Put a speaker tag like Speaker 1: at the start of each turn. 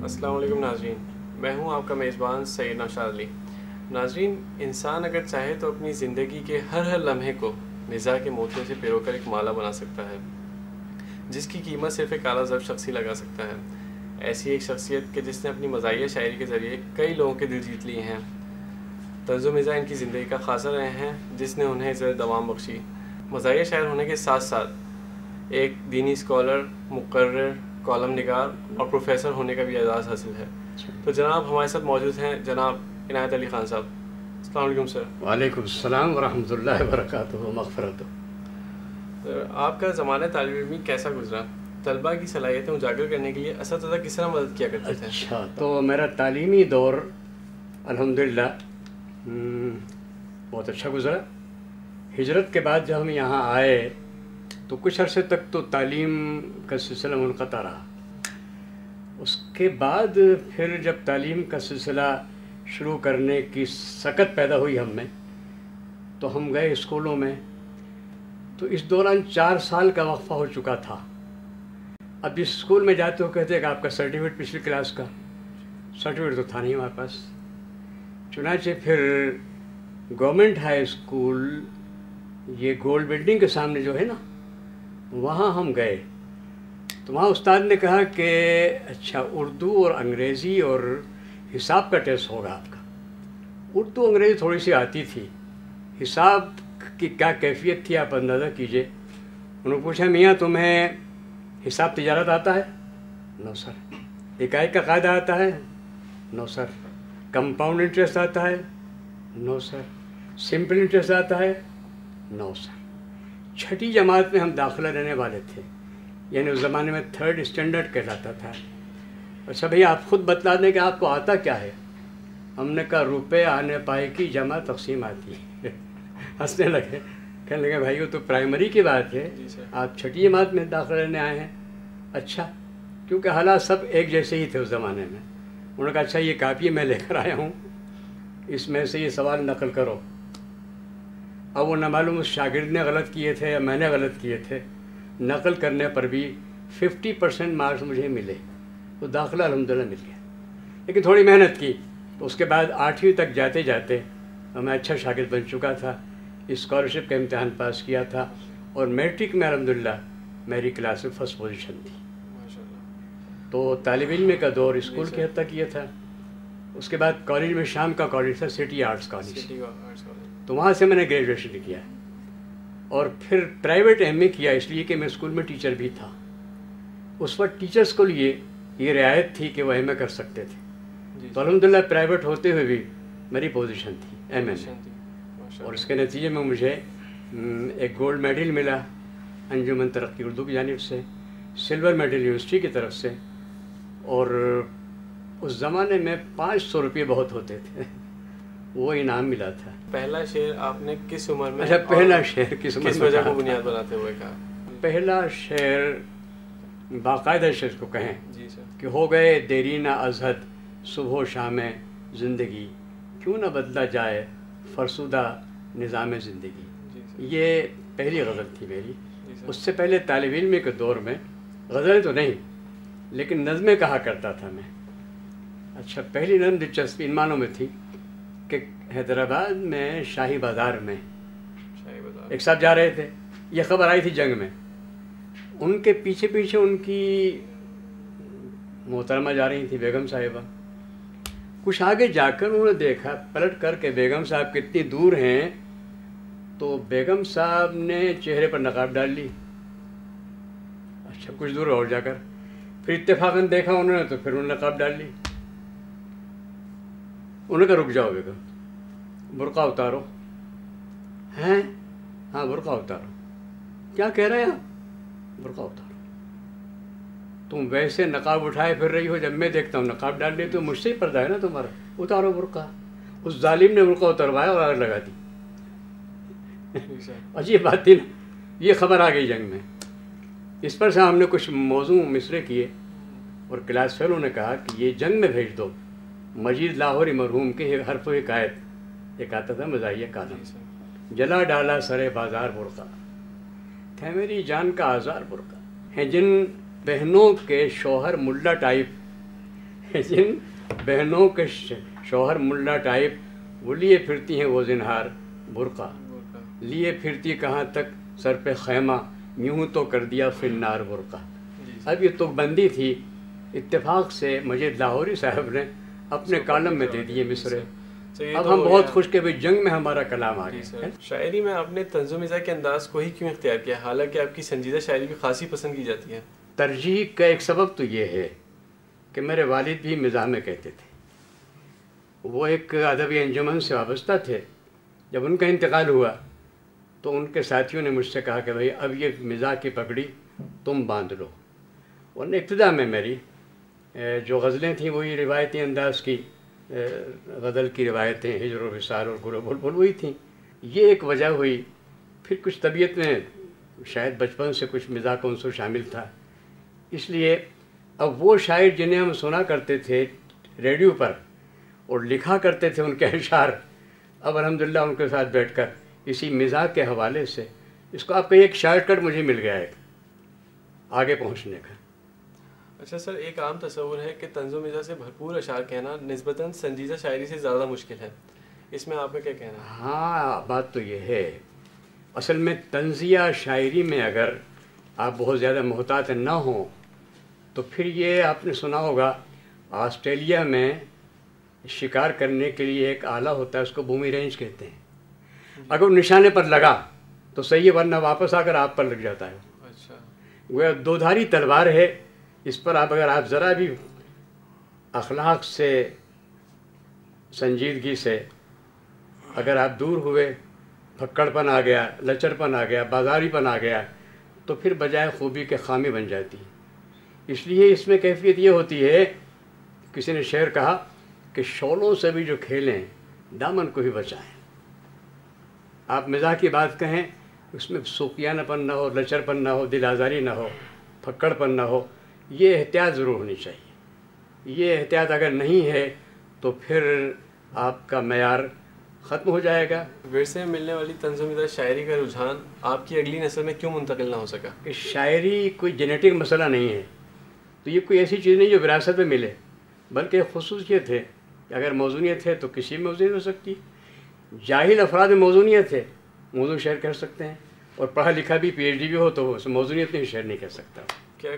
Speaker 1: السلام علیکم ناظرین، میں ہوں آپ کا میزبان سید نوشاد علی۔ ناظرین، انسان اگر چاہے تو اپنی زندگی کے ہر لمحے کو مزاح کے موتیوں سے پیرو کر ایک مالا بنا سکتا ہے، جس کی قیمت صرف ایک اعلیٰ ضرب شخص ہی لگا سکتا ہے۔ ایسی ایک شخصیت کہ جس نے اپنی مزاحیہ شاعری کے ذریعے کئی لوگوں کے دل جیت لیے ہیں۔ طرز و مزاح ان کی زندگی کا خاصہ رہے ہیں، جس نے انہیں عزت دوام بخشی۔ مزاحیہ شاعر ہونے کے ساتھ ساتھ ایک دینی اسکالر، مقرر، کالم نگار اور پروفیسر ہونے کا بھی اعزاز حاصل ہے۔ تو جناب ہمارے ساتھ موجود ہیں جناب عنایت علی خان صاحب۔ السلام علیکم سر۔
Speaker 2: وعلیکم السلام ورحمۃ اللہ وبرکاتہ مغفرت۔
Speaker 1: آپ کا زمانہ طالب علمی کیسا گزرا؟ طلباء کی صلاحیتیں اجاگر کرنے کے لیے اساتذہ کس طرح مدد کیا کرتے تھے؟
Speaker 2: اچھا، تو میرا تعلیمی دور الحمدللہ بہت اچھا گزرا۔ ہجرت کے بعد جب ہم یہاں آئے تو کچھ عرصے تک تو تعلیم کا سلسلہ منقطع رہا۔ اس کے بعد پھر جب تعلیم کا سلسلہ شروع کرنے کی سکت پیدا ہوئی ہم میں، تو ہم گئے اسکولوں میں، تو اس دوران 4 سال کا وقفہ ہو چکا تھا۔ اب جس اسکول میں جاتے ہو کہتے ہیں کہ آپ کا سرٹیفکیٹ پچھلی کلاس کا، سرٹیفکیٹ تو تھا نہیں ہمارے پاس۔ چنانچہ پھر گورنمنٹ ہائی اسکول، یہ گولڈ بلڈنگ کے سامنے جو ہے نا، وہاں ہم گئے تو وہاں استاد نے کہا کہ اچھا اردو اور انگریزی اور حساب کا ٹیسٹ ہوگا آپ کا۔ اردو انگریزی تھوڑی سی آتی تھی، حساب کی کیا کیفیت تھی آپ اندازہ کیجئے۔ انہوں نے پوچھا میاں تمہیں حساب تجارت آتا ہے؟ نو سر۔ اکائی کا قاعدہ آتا ہے؟ نو سر۔ کمپاؤنڈ انٹرسٹ آتا ہے؟ نو سر۔ سمپل انٹرسٹ آتا ہے؟ نو سر۔ 6ٹھی جماعت میں ہم داخلہ لینے والے تھے، یعنی اس زمانے میں 3rd اسٹینڈرڈ کہلاتا تھا۔ اچھا بھئی آپ خود بتلا دیں کہ آپ کو آتا کیا ہے؟ ہم نے کہا روپے آنے پائے کی جمع تقسیم آتی ہے۔ ہنسنے لگے، کہنے لگے بھائی وہ تو پرائمری کی بات ہے، آپ 6ٹھی جماعت میں داخلہ لینے آئے ہیں۔ اچھا، کیونکہ حالات سب ایک جیسے ہی تھے اس زمانے میں۔ انہوں نے کہا اچھا یہ کاپی میں لے کر آیا ہوں، اس میں سے یہ سوال نقل کرو۔ اب وہ نہ معلوم اس شاگرد نے غلط کیے تھے یا میں نے غلط کیے تھے، نقل کرنے پر بھی 50% مارکس مجھے ملے، تو داخلہ الحمدللہ مل گیا۔ لیکن تھوڑی محنت کی تو اس کے بعد 8ویں تک جاتے جاتے میں اچھا شاگرد بن چکا تھا، اسکالرشپ کا امتحان پاس کیا تھا، اور میٹرک میں الحمدللہ میری کلاس میں فرسٹ پوزیشن تھی۔ تو طالب علم کا دور اسکول کے حد تک یہ تھا۔ اس کے بعد کالج میں شام کا کالج تھا، سٹی آرٹس کالج، تو وہاں سے میں نے گریجویشن کیا، اور پھر پرائیویٹ ایم اے کیا، اس لیے کہ میں اسکول میں ٹیچر بھی تھا۔ اس وقت ٹیچرز کو لیے یہ رعایت تھی کہ وہ ایم اے کر سکتے تھے، تو الحمدللہ پرائیویٹ ہوتے ہوئے بھی میری پوزیشن تھی ایم اے میں، اور اس کے نتیجے میں مجھے ایک گولڈ میڈل ملا انجمن ترقی اردو کی جانب سے، سلور میڈل یونیورسٹی کی طرف سے، اور اس زمانے میں 500 روپئے بہت ہوتے تھے، وہ انعام ملا تھا۔
Speaker 1: پہلا شعر آپ نے کس عمر میں؟
Speaker 2: اچھا، پہلا شعر کس عمر میں؟
Speaker 1: کس وجہ کو بنیاد بناتے ہوئے کہا؟
Speaker 2: پہلا شعر باقاعدہ شعر کو کہیں
Speaker 1: جی سر۔
Speaker 2: کہ ہو گئے دیرینہ ازحد صبح و شام زندگی، کیوں نہ بدلا جائے فرسودہ نظام زندگی۔ یہ پہلی غزل تھی میری۔ اس سے پہلے طالب علمی کے دور میں غزلیں تو نہیں لیکن نظمیں کہا کرتا تھا میں۔ اچھا، پہلی نظم دلچسپی ان معنوں میں تھی کہ حیدرآباد میں شاہی بازار میں ایک صاحب جا رہے تھے، یہ خبر آئی تھی جنگ میں، ان کے پیچھے پیچھے ان کی محترمہ جا رہی تھی، بیگم صاحبہ۔ کچھ آگے جا کر انہوں نے دیکھا پلٹ کر کے بیگم صاحب کتنی دور ہیں، تو بیگم صاحب نے چہرے پر نقاب ڈال لی۔ اچھا، کچھ دور اور جا کر پھر اتفاقاً دیکھا انہوں نے، تو پھر انہوں نے نقاب ڈال لی۔ انہوں نے کہا رک جاؤ بیگم، برقع اتارو۔ ہیں؟ ہاں برقع اتارو۔ کیا کہہ رہے ہیں آپ؟ برقع اتارو۔ تم ویسے نقاب اٹھائے پھر رہی ہو، جب میں دیکھتا ہوں نقاب ڈال لی تو مجھ سے ہی پردہ ہے نا تمہارا، اتارو برقع۔ اس ظالم نے برقع اتروایا اور آگ لگا دی۔ عجیب بات تھی نا، یہ خبر آ گئی جنگ میں۔ اس پر سے ہم نے کچھ موضوع مصرے کیے، اور کلاس فیلو نے کہا کہ یہ جنگ میں بھیج دو مجید لاہوری مرحوم کے حرف و حکایت، ایک آتا تھا مزاحیہ کالم، جلا ڈالا سرے بازار برقع، تھے میری جان کا آزار برقع، ہیں جن بہنوں کے شوہر ملا ٹائپ جن بہنوں کے شوہر ملا ٹائپ وہ لیے پھرتی ہیں وہ زنہار برقع، لیے پھرتی کہاں تک سر پہ خیمہ، یوں تو کر دیا فنار برقع۔ اب یہ تک بندی تھی، اتفاق سے مجید لاہوری صاحب نے اپنے کالم میں دے دیے مصرے۔ اب ہم بہت خوش کہ بھئی جنگ میں ہمارا کلام آ گیا۔
Speaker 1: شاعری میں آپ نے طنز و مزاح کے انداز کو ہی کیوں اختیار کیا، حالانکہ آپ کی سنجیدہ شاعری بھی خاصی پسند کی جاتی ہے؟
Speaker 2: ترجیح کا ایک سبب تو یہ ہے کہ میرے والد بھی مزاح میں کہتے تھے، وہ ایک ادبی انجمن سے وابستہ تھے۔ جب ان کا انتقال ہوا تو ان کے ساتھیوں نے مجھ سے کہا کہ بھئی اب یہ مزاح کی پگڑی تم باندھ لو۔ ورنہ ابتدا میں میری جو غزلیں تھیں وہی روایتی انداز کی غزل کی روایتیں، ہجر و وصال اور گل و بلبل وہی تھیں۔ یہ ایک وجہ ہوئی، پھر کچھ طبیعت میں شاید بچپن سے کچھ مزاح کا عنصر شامل تھا، اس لیے اب وہ شاعر جنہیں ہم سنا کرتے تھے ریڈیو پر اور لکھا کرتے تھے ان کے اشعار، اب الحمدللہ ان کے ساتھ بیٹھ کر اسی مزاح کے حوالے سے اس کو آپ کا ایک شارٹ کٹ مجھے مل گیا ہے آگے پہنچنے کا۔
Speaker 1: اچھا سر، ایک عام تصور ہے کہ طنز و مزاح سے بھرپور اشعار کہنا نسبتاً سنجیدہ شاعری سے زیادہ مشکل ہے، اس میں آپ کا کیا کہنا ہے؟
Speaker 2: ہاں، بات تو یہ ہے، اصل میں طنزیہ شاعری میں اگر آپ بہت زیادہ محتاط نہ ہوں تو پھر یہ آپ نے سنا ہوگا آسٹریلیا میں شکار کرنے کے لیے ایک آلہ ہوتا ہے، اس کو بومی رینج کہتے ہیں، اگر نشانے پر لگا تو صحیح ہے، ورنہ واپس آ کر آپ پر لگ جاتا ہے۔
Speaker 1: اچھا،
Speaker 2: وہ دو دھاری تلوار ہے، اس پر اگر آپ ذرا بھی اخلاق سے، سنجیدگی سے اگر آپ دور ہوئے، پھکڑ پن آ گیا، لچر پن آ گیا، بازاری پن آ گیا تو پھر بجائے خوبی کے خامی بن جاتی ہے۔ اس لیے اس میں کیفیت یہ ہوتی ہے، کسی نے شعر کہا کہ شعلوں سے بھی جو کھیلیں دامن کو ہی بچائیں۔ آپ مزاح کی بات کہیں، اس میں سوکیانہ پن نہ ہو، لچر پن نہ ہو، دل آزاری نہ ہو، پھکڑ پن نہ ہو، یہ احتیاط ضرور ہونی چاہیے۔ یہ احتیاط اگر نہیں ہے تو پھر آپ کا معیار ختم ہو جائے گا۔
Speaker 1: ورثے میں ملنے والی طنز و مزاح شاعری کا رجحان آپ کی اگلی نسل میں کیوں منتقل نہ ہو سکا؟
Speaker 2: کہ شاعری کوئی جینیٹک مسئلہ نہیں ہے، تو یہ کوئی ایسی چیز نہیں جو وراثت میں ملے، بلکہ ایک خصوصیت ہے کہ اگر موزونیت ہے تو کسی میں موزونیت ہو سکتی۔ جاہل افراد میں موزونیت ہے، موزوں شعر کہہ سکتے ہیں، اور پڑھا لکھا بھی پی ایچ ڈی بھی ہو تو اس موزونیت نہیں شعر نہیں کہہ سکتا۔
Speaker 1: کیا